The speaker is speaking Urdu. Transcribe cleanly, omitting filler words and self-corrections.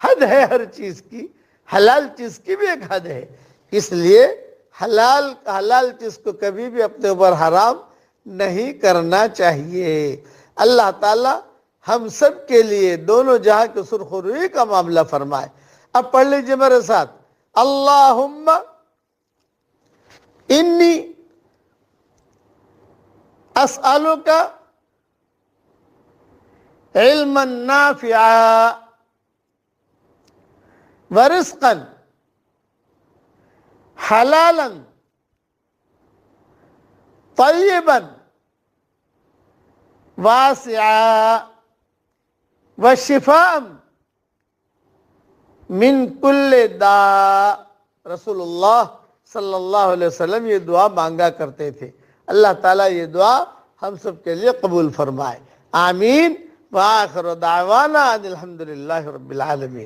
حد ہے ہر چیز کی، حلال چیز کی بھی ایک حد ہے، اس لیے حلال چیز کو کبھی بھی اپنے اوپر حرام نہیں کرنا چاہیے۔ اللہ تعالی ہم سب کے لیے دونوں جہاں کی سرخ روئی کا معاملہ فرمائے۔ اب پڑھ لیجئے میرے ساتھ، اللہم انی اسألک علما نافعا ورزقا حلالا طیبا واسعا وشفاء من کل داء۔ رسول اللہ صلی اللہ علیہ وسلم یہ دعا مانگا کرتے تھے۔ اللہ تعالیٰ یہ دعا ہم سب کے لیے قبول فرمائے، آمین۔ وآخر دعوانا ان الحمدللہ رب العالمین۔